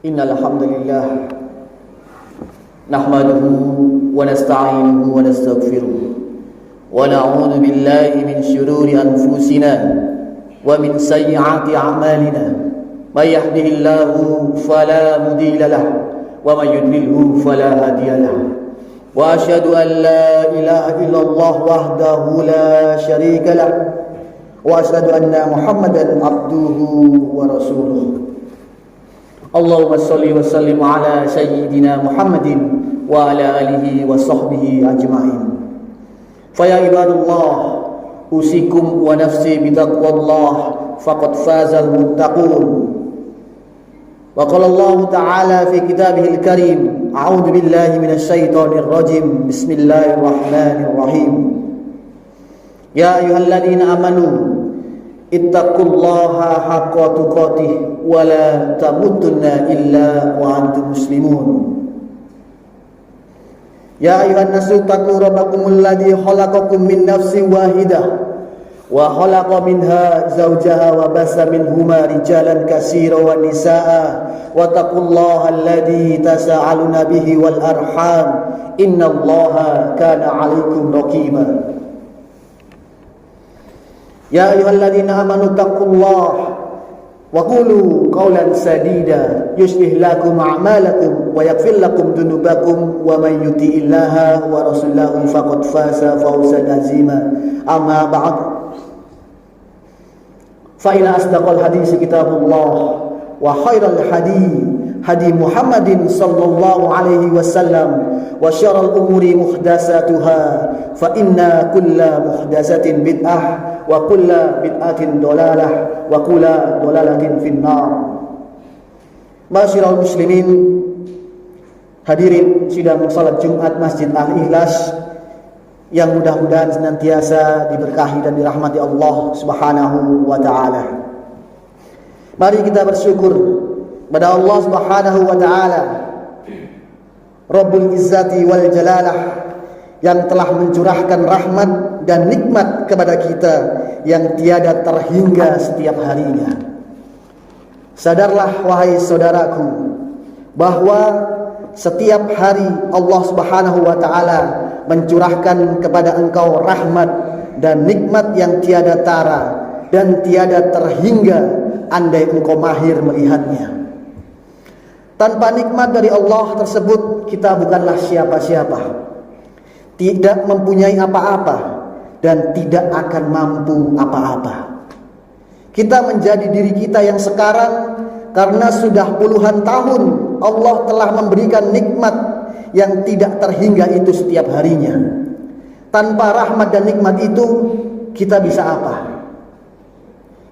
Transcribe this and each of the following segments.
Innal hamdalillah nahmaduhu wa nasta'inuhu wa nastaghfiruh wa na'udzu billahi min shururi anfusina wa min sayyiati a'malina may yahdihillahu fala mudilla lahu wa may yudlilhu fala hadiya lahu wa asyhadu an la ilaha illallah wahdahu la syarika lahu wa asyhadu anna Muhammadan abduhu wa rasuluh. Allahumma shalli wa sallim ala sayyidina Muhammadin wa ala alihi wa sahbihi ajma'in. Fa ya ibadallah, usikum wa nafsi bitaqwallah faqad fazal muttaqun. Wa qala Allah ta'ala fi kitabihil karim, a'udzu billahi minasy syaithanir rajim. Bismillahirrahmanirrahim. Ya ayyuhalladzina amanu ittaqullaha haqqa tuqatih wa la tamutunna illa wa antum muslimun. Ya ayuhan nasu taqu rabbakumul ladzi khalaqakum min nafsin wahidah wa khalaqa minha zawjaha wa basa minhuma rijalan katsiran wa nisaa wa taqullaha alladzi tasaaluna bihi wal arham innallaha kana 'alaikum raqiba. Ya ayyuhalladzina amanu taqullaha wa qulu qawlan sadida yuslih lakum a'malakum wa yaghfir lakum dhunubakum wa may yuti'illaha wa rasulahu faqad faza fawzan 'azima. Amma ba'd, fa inna asdaqal hadits kitabullah wa khairal hadi Muhammadin sallallahu alaihi wasallam wa syarrul umuri muhdatsatuha fa inna kulla muhdatsatin bid'ah wa kulla bid'atin dolalah wa kulla dolalatin finnar. Masyiral muslimin, hadirin sidang salat Jumat Masjid Al-Ikhlas yang mudah-mudahan senantiasa diberkahi dan dirahmati Allah Subhanahu wa taala. Mari kita bersyukur pada Allah Subhanahu wa taala, Rabbul Izzati wal Jalalah, yang telah mencurahkan rahmat dan nikmat kepada kita yang tiada terhingga setiap harinya. Sadarlah wahai saudaraku, bahwa setiap hari Allah Subhanahu wa taala mencurahkan kepada engkau rahmat dan nikmat yang tiada tara dan tiada terhingga andai engkau mahir melihatnya. Tanpa nikmat dari Allah tersebut, kita bukanlah siapa-siapa, tidak mempunyai apa-apa, dan tidak akan mampu apa-apa. Kita menjadi diri kita yang sekarang karena sudah puluhan tahun Allah telah memberikan nikmat yang tidak terhingga itu setiap harinya. Tanpa rahmat dan nikmat itu, kita bisa apa?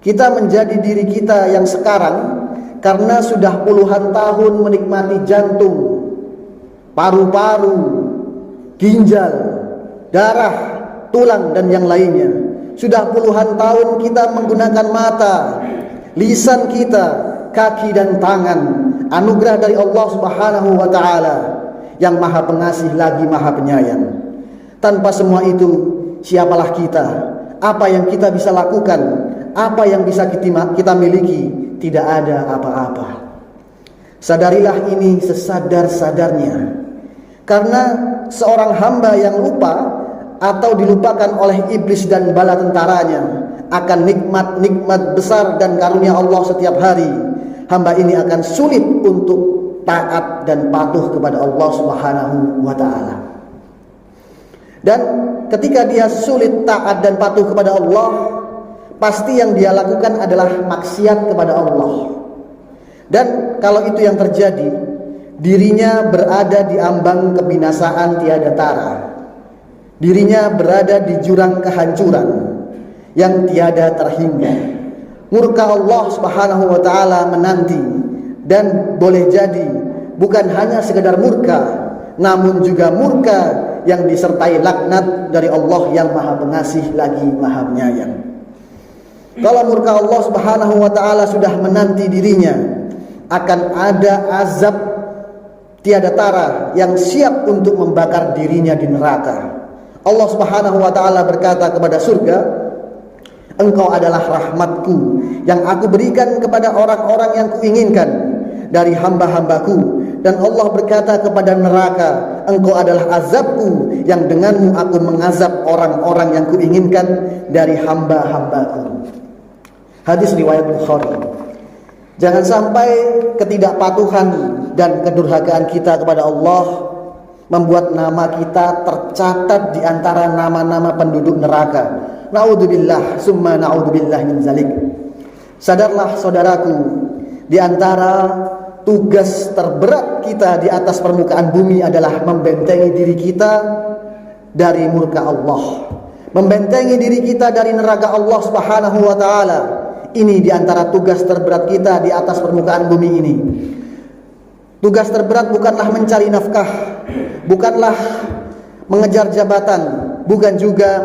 Kita menjadi diri kita yang sekarang karena sudah puluhan tahun menikmati jantung, paru-paru, ginjal, darah, tulang, dan yang lainnya. Sudah puluhan tahun kita menggunakan mata, lisan kita, kaki dan tangan, anugerah dari Allah Subhanahu wa taala yang Maha Pengasih lagi Maha Penyayang. Tanpa semua itu, siapalah kita? Apa yang kita bisa lakukan? Apa yang bisa kita miliki? Tidak ada apa-apa. Sadarilah ini sesadar-sadarnya. Karena seorang hamba yang lupa atau dilupakan oleh iblis dan bala tentaranya akan nikmat-nikmat besar dan karunia Allah setiap hari, hamba ini akan sulit untuk taat dan patuh kepada Allah Subhanahu wa taala. Dan ketika dia sulit taat dan patuh kepada Allah, pasti yang dia lakukan adalah maksiat kepada Allah. Dan kalau itu yang terjadi, dirinya berada di ambang kebinasaan tiada tara. Dirinya berada di jurang kehancuran yang tiada terhingga. Murka Allah Subhanahu wa taala menanti, dan boleh jadi bukan hanya sekedar murka, namun juga murka yang disertai laknat dari Allah yang Maha Pengasih lagi Maha Penyayang. Kalau murka Allah Subhanahu wa taala sudah menanti dirinya, akan ada azab tiada tara yang siap untuk membakar dirinya di neraka. Allah Subhanahu wa taala berkata kepada surga, Engkau adalah rahmatku yang aku berikan kepada orang-orang yang kuinginkan dari hamba-hambaku. Dan Allah berkata kepada neraka, engkau adalah azabku yang denganmu aku mengazab orang-orang yang kuinginkan dari hamba-hambaku. Hadis riwayat Bukhari. Jangan sampai ketidakpatuhan dan kedurhakaan kita kepada Allah membuat nama kita tercatat di antara nama-nama penduduk neraka. Na'udzubillah, summa na'udzubillah min zalik. Sadarlah saudaraku, di antara tugas terberat kita di atas permukaan bumi adalah membentengi diri kita dari murka Allah, membentengi diri kita dari neraka Allah Subhanahu wa taala. Ini di antara tugas terberat kita di atas permukaan bumi ini. Tugas terberat bukanlah mencari nafkah, bukanlah mengejar jabatan, bukan juga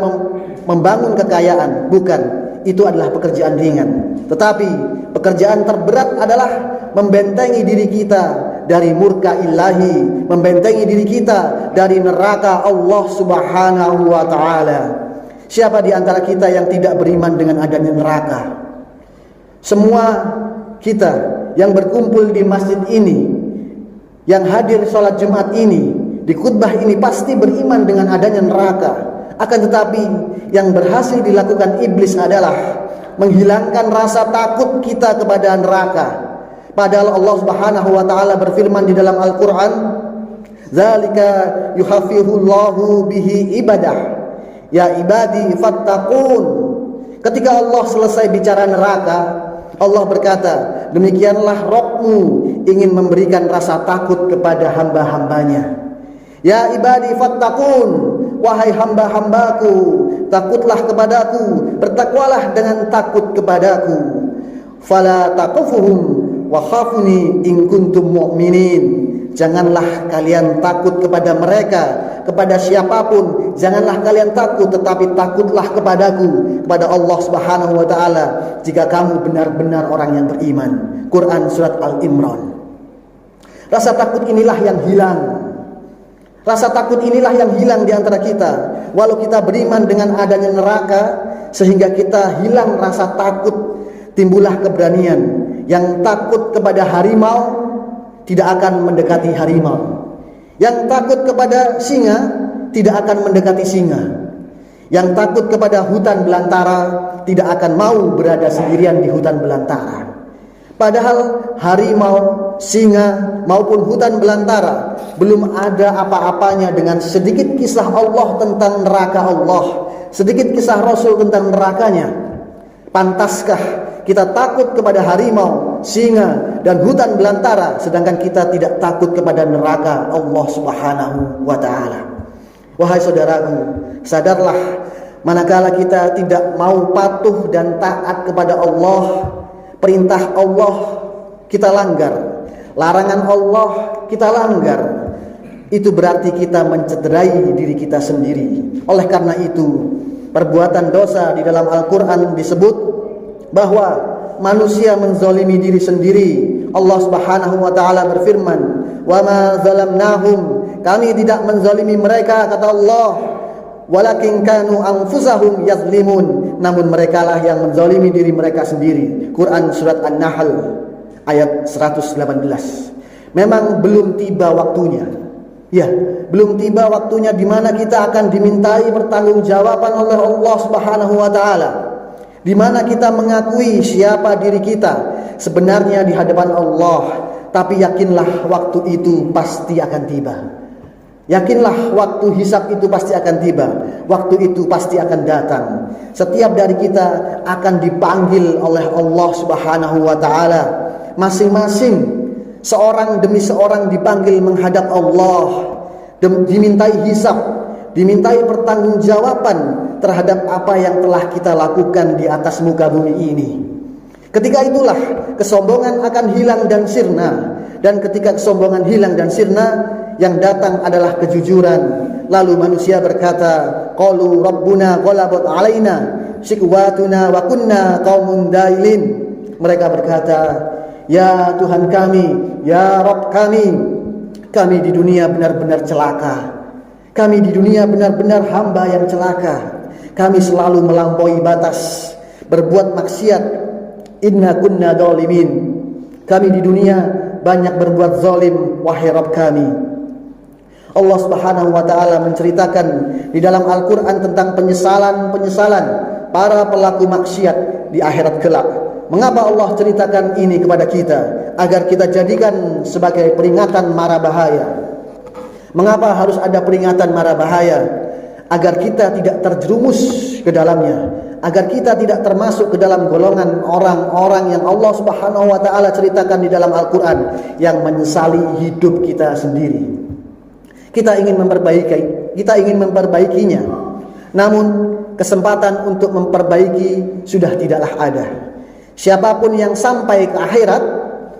membangun kekayaan, bukan. Itu adalah pekerjaan ringan. Tetapi pekerjaan terberat adalah membentengi diri kita dari murka ilahi, membentengi diri kita dari neraka Allah Subhanahu wa taala. Siapa di antara kita yang tidak beriman dengan adanya neraka? Semua kita yang berkumpul di masjid ini, yang hadir sholat Jumat ini, di khutbah ini pasti beriman dengan adanya neraka. Akan tetapi yang berhasil dilakukan iblis adalah menghilangkan rasa takut kita kepada neraka. Padahal Allah Subhanahu wa taala berfirman di dalam Al-Qur'an, "Dzalika yukhafifullahu bihi ibadah. Ya ibadi fattaqun." Ketika Allah selesai bicara neraka, Allah berkata, "Demikianlah Rabbmu ingin memberikan rasa takut kepada hamba-hambanya." Ya ibadi fattaqun, wahai hamba-hambaku, takutlah kepadaku, bertakwalah dengan takut kepadaku. Fala taqufuhum wa khafuni in kuntum mu'minin. Janganlah kalian takut kepada mereka, kepada siapapun. Janganlah kalian takut, tetapi takutlah kepadaku, kepada Allah Subhanahu wa taala, jika kamu benar-benar orang yang beriman. Quran surat Al-Imran. Rasa takut inilah yang hilang. Rasa takut inilah yang hilang di antara kita. Walau kita beriman dengan adanya neraka, sehingga kita hilang rasa takut, timbullah keberanian. Yang takut kepada harimau tidak akan mendekati harimau. Yang takut kepada singa tidak akan mendekati singa. Yang takut kepada hutan belantara tidak akan mau berada sendirian di hutan belantara. Padahal harimau, singa maupun hutan belantara belum ada apa-apanya dengan sedikit kisah Allah tentang neraka Allah, sedikit kisah Rasul tentang nerakanya. Pantaskah kita takut kepada harimau, singa, dan hutan belantara, sedangkan kita tidak takut kepada neraka Allah Subhanahu wa ta'ala? Wahai saudaraku, sadarlah, manakala kita tidak mau patuh dan taat kepada Allah, perintah Allah kita langgar, larangan Allah kita langgar, itu berarti kita mencederai diri kita sendiri. Oleh karena itu, perbuatan dosa di dalam Al-Quran disebut bahwa manusia menzalimi diri sendiri. Allah Subhanahu wa taala berfirman, "Wa ma zalamnahum," kami tidak menzalimi mereka, kata Allah, "walakin kanu anfusahum yazlimun," namun merekalah yang menzalimi diri mereka sendiri. Quran surat An-Nahl ayat 118. Memang belum tiba waktunya. Ya, belum tiba waktunya di mana kita akan dimintai pertanggungjawaban oleh Allah Subhanahu wa taala. Di mana kita mengakui siapa diri kita sebenarnya di hadapan Allah. Tapi yakinlah waktu itu pasti akan tiba. Yakinlah waktu hisab itu pasti akan tiba. Waktu itu pasti akan datang. Setiap dari kita akan dipanggil oleh Allah Subhanahu wa taala. Masing-masing seorang demi seorang dipanggil menghadap Allah, dimintai hisab, dimintai pertanggungjawaban terhadap apa yang telah kita lakukan di atas muka bumi ini. Ketika itulah kesombongan akan hilang dan sirna. Dan ketika kesombongan hilang dan sirna, yang datang adalah kejujuran. Lalu manusia berkata, qalu rabbuna ghalabat alaina shikwatuna wa kunna qaumun dailin. Mereka berkata, ya Tuhan kami, ya Rabb kami di dunia benar-benar celaka. Kami di dunia benar-benar hamba yang celaka. Kami selalu melampaui batas, berbuat maksiat. Inna kunna dzalimin. Kami di dunia banyak berbuat zalim, wahai Rabb kami. Allah Subhanahu wa taala menceritakan di dalam Al-Qur'an tentang penyesalan-penyesalan para pelaku maksiat di akhirat kelak. Mengapa Allah ceritakan ini kepada kita? Agar kita jadikan sebagai peringatan mara bahaya. Mengapa harus ada peringatan mara bahaya? Agar kita tidak terjerumus ke dalamnya, agar kita tidak termasuk ke dalam golongan orang-orang yang Allah Subhanahu wa taala ceritakan di dalam Al-Qur'an yang menyesali hidup kita sendiri. Kita ingin memperbaikinya. Namun kesempatan untuk memperbaiki sudah tidaklah ada. Siapapun yang sampai ke akhirat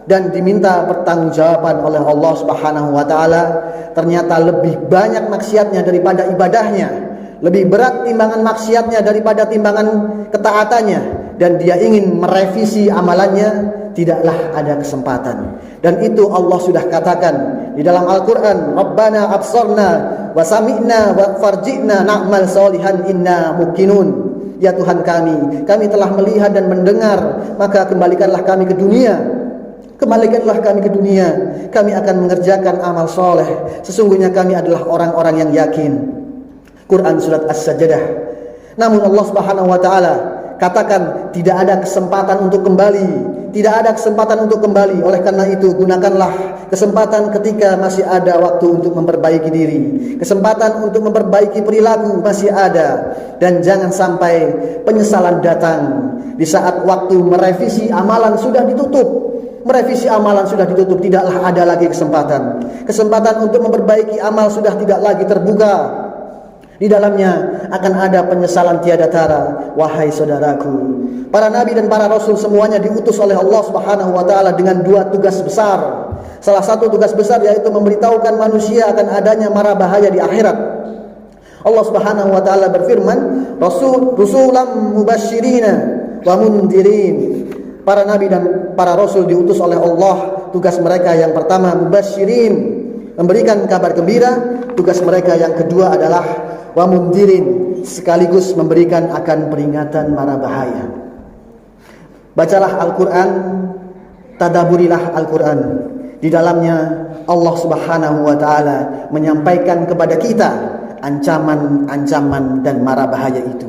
dan diminta pertanggungjawaban oleh Allah Subhanahu wa taala, ternyata lebih banyak maksiatnya daripada ibadahnya, lebih berat timbangan maksiatnya daripada timbangan ketaatannya, dan dia ingin merevisi amalannya, tidaklah ada kesempatan. Dan itu Allah sudah katakan di dalam Al-Qur'an, Rabbana absarna wa sami'na wa farji'na na'mal sholihan inna muqinun. Ya Tuhan kami telah melihat dan mendengar, maka kembalikanlah kami ke dunia. Kembalikanlah kami ke dunia, kami akan mengerjakan amal soleh. Sesungguhnya kami adalah orang-orang yang yakin. Quran surat As-Sajdah. Namun Allah Subhanahu wa taala katakan tidak ada kesempatan untuk kembali. Tidak ada kesempatan untuk kembali. Oleh karena itu, gunakanlah kesempatan ketika masih ada waktu untuk memperbaiki diri. Kesempatan untuk memperbaiki perilaku masih ada. Dan jangan sampai penyesalan datang di saat waktu merevisi amalan sudah ditutup. Merevisi amalan sudah ditutup, tidaklah ada lagi kesempatan. Kesempatan untuk memperbaiki amal sudah tidak lagi terbuka. Di dalamnya akan ada penyesalan tiada tara. Wahai saudaraku, para nabi dan para rasul semuanya diutus oleh Allah Subhanahu wa taala dengan dua tugas besar. Salah satu tugas besar yaitu memberitahukan manusia akan adanya mara bahaya di akhirat. Allah Subhanahu wa taala berfirman, Rasulam mubasyirina wa mundirin. Para nabi dan para rasul diutus oleh Allah. Tugas mereka yang pertama mubasyirin, memberikan kabar gembira. Tugas mereka yang kedua adalah wa mundirin, sekaligus memberikan akan peringatan mara bahaya. Bacalah Al-Qur'an, tadaburilah Al-Qur'an. Di dalamnya Allah Subhanahu wa taala menyampaikan kepada kita ancaman-ancaman dan mara bahaya itu.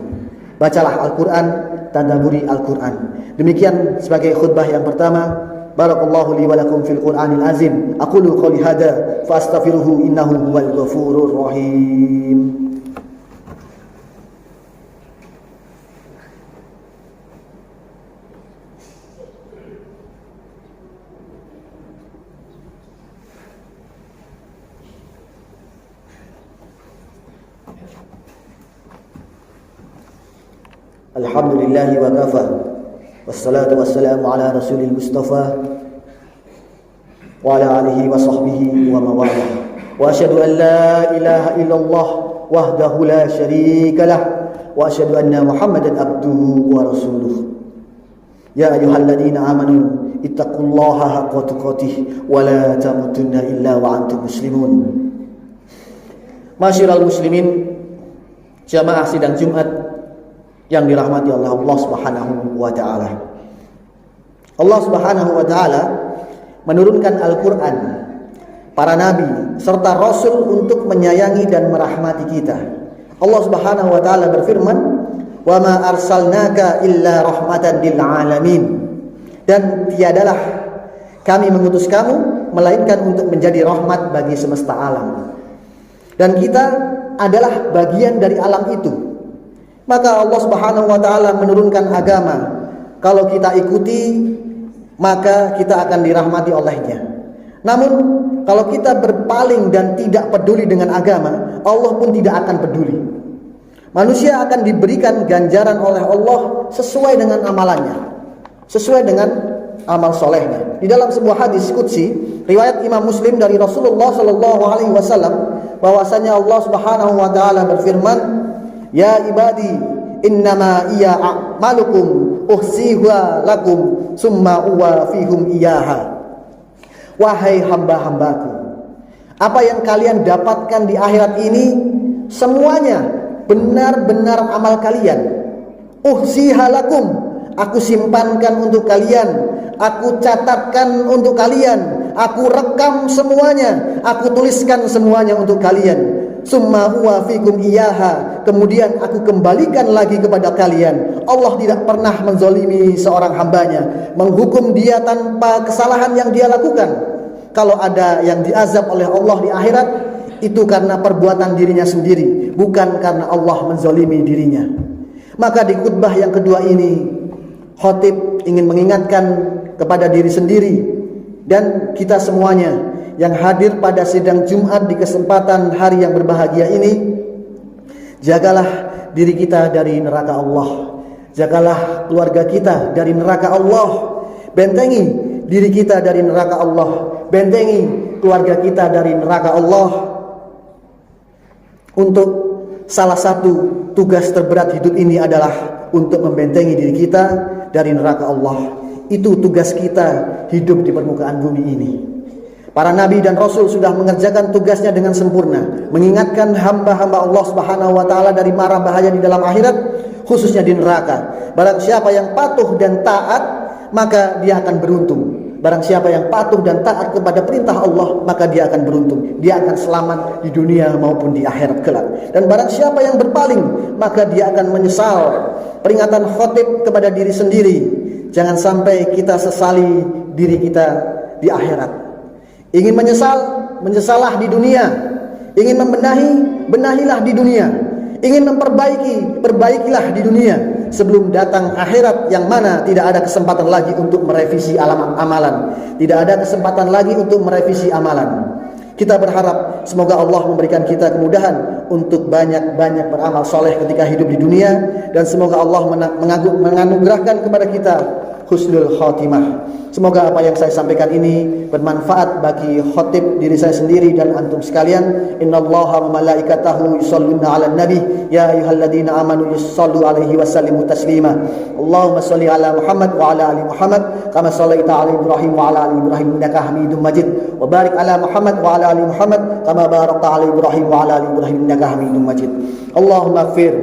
Bacalah Al-Qur'an, tadaburi Al-Qur'an. Demikian sebagai khutbah yang pertama. Barakallahu li wa lakum fil Qur'anil azim. Aqulu qouli hadza fa astaghfiruhu innahu huwal ghafurur rahim. Alhamdulillahi wa kafa. Wassalatu wassalamu ala rasulil mustafa wa ala alihi wa sahbihi wa mawalah. Wa asyhadu an la ilaha illallah wahdahu la syarika lah wa asyhadu anna Muhammadan abduhu wa rasuluh. Ya ayyuhalladzina amanu ittaqullaha haqqa tuqatih wa la tamutunna illa wa antum muslimun. Masyiral muslimin, jamaah sidang Jumat yang dirahmati oleh Allah Subhanahu wa taala. Allah Subhanahu wa taala menurunkan Al-Qur'an, para nabi serta rasul untuk menyayangi dan merahmati kita. Allah Subhanahu wa taala berfirman, "Wa ma arsalnaka illa rahmatan lil alamin." Dan tiadalah kami mengutus kamu melainkan untuk menjadi rahmat bagi semesta alam. Dan kita adalah bagian dari alam itu. Maka Allah Subhanahu wa taala menurunkan agama. Kalau kita ikuti, maka kita akan dirahmati olehnya. Namun kalau kita berpaling dan tidak peduli dengan agama, Allah pun tidak akan peduli. Manusia akan diberikan ganjaran oleh Allah sesuai dengan amalannya, sesuai dengan amal solehnya. Di dalam sebuah hadis qudsi riwayat Imam Muslim dari Rasulullah sallallahu alaihi wasallam, bahwasanya Allah Subhanahu wa taala berfirman, "Ya ibadi, innama iya a'malukum uhsiha lakum summa uwafihum iyaha." Wahai hamba-hambaku, apa yang kalian dapatkan di akhirat ini semuanya benar-benar amal kalian. Uhsiha lakum, aku simpankan untuk kalian, aku catatkan untuk kalian, aku rekam semuanya, aku tuliskan semuanya untuk kalian. Summa huwa fikum iyaha, kemudian aku kembalikan lagi kepada kalian. Allah tidak pernah menzalimi seorang hambanya, menghukum dia tanpa kesalahan yang dia lakukan. Kalau ada yang diazab oleh Allah di akhirat, itu karena perbuatan dirinya sendiri, bukan karena Allah menzalimi dirinya. Maka di khutbah yang kedua ini, khatib ingin mengingatkan kepada diri sendiri dan kita semuanya yang hadir pada sidang Jumat di kesempatan hari yang berbahagia ini, jagalah diri kita dari neraka Allah, jagalah keluarga kita dari neraka Allah, bentengi diri kita dari neraka Allah, bentengi keluarga kita dari neraka Allah. Untuk salah satu tugas terberat hidup ini adalah untuk membentengi diri kita dari neraka Allah. Itu tugas kita hidup di permukaan bumi ini. Para nabi dan rasul sudah mengerjakan tugasnya dengan sempurna, mengingatkan hamba-hamba Allah Subhanahu wa taala dari mara bahaya di dalam akhirat, khususnya di neraka. Barang siapa yang patuh dan taat, maka dia akan beruntung. Barang siapa yang patuh dan taat kepada perintah Allah, maka dia akan beruntung. Dia akan selamat di dunia maupun di akhirat kelak. Dan barang siapa yang berpaling, maka dia akan menyesal. Peringatan khatib kepada diri sendiri, jangan sampai kita sesali diri kita di akhirat. Ingin menyesal, menyesalah di dunia. Ingin membenahi, benahilah di dunia. Ingin memperbaiki, perbaikilah di dunia. Sebelum datang akhirat yang mana tidak ada kesempatan lagi untuk merevisi amalan. Tidak ada kesempatan lagi untuk merevisi amalan. Kita berharap semoga Allah memberikan kita kemudahan untuk banyak-banyak beramal soleh ketika hidup di dunia. Dan semoga Allah menganugerahkan kepada kita husnul khatimah. Semoga apa yang saya sampaikan ini bermanfaat bagi khatib, diri saya sendiri dan antum sekalian. Innallaha wa malaikatahu yusholluna 'alan nabi ya ayyuhalladzina amanu shallu 'alaihi wa sallimu taslima. Allahumma shalli 'ala Muhammad wa 'ala ali Muhammad kama shallaita 'ala Ibrahim wa 'ala ali Ibrahim innaka Hamidum Majid. Wa barik 'ala Muhammad wa 'ala ali Muhammad kama barakta 'ala Ibrahim wa 'ala ali Ibrahim innaka Hamidum Majid. Allahumma ighfir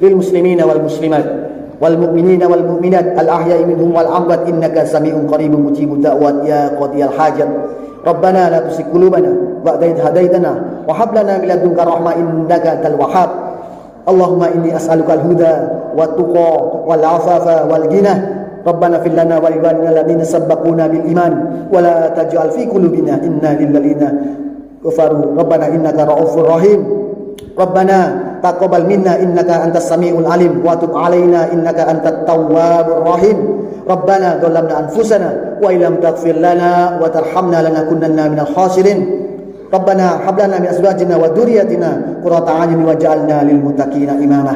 lil muslimina wal muslimat والمؤمنين والمؤمنات الأحياء منهم والأموات إنك سميع قريب مجيب الدعوات يا قاضي الحاجات ربنا لا تزغ قلوبنا بعد إذ هديتنا وهب لنا من لدنك رحمة إنك أنت الوهاب اللهم إني أسألك الهدى والتقى والعفاف والغنى ربنا اغفر لنا ولإخواننا الذين سبقونا بالإيمان ولا تجعل في قلوبنا إنا للذين كفروا ربنا إنك رؤوف رحيم ربنا تقبل منا إنك أنت السميع العليم وتب علينا إنك أنت التواب الرحيم ربنا ظلمنا أنفسنا وإن لم تغفر لنا وترحمنا لنكونن من الخاسرين ربنا هب لنا من أزواجنا وذريتنا قرة أعين واجعلنا للمتقين إماما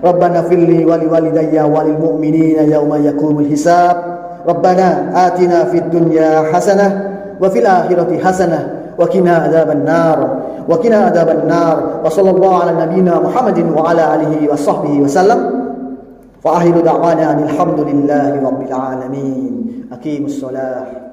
ربنا اغفر لي ولوالدي وللمؤمنين يوم يقوم الحساب ربنا آتنا في الدنيا حسنة وفي الآخرة حسنة وقنا عذاب النار وصلى الله على نبينا محمد وعلى آله وصحبه وسلم وآخر دعوانا أن الحمد لله رب العالمين أقيموا الصلاة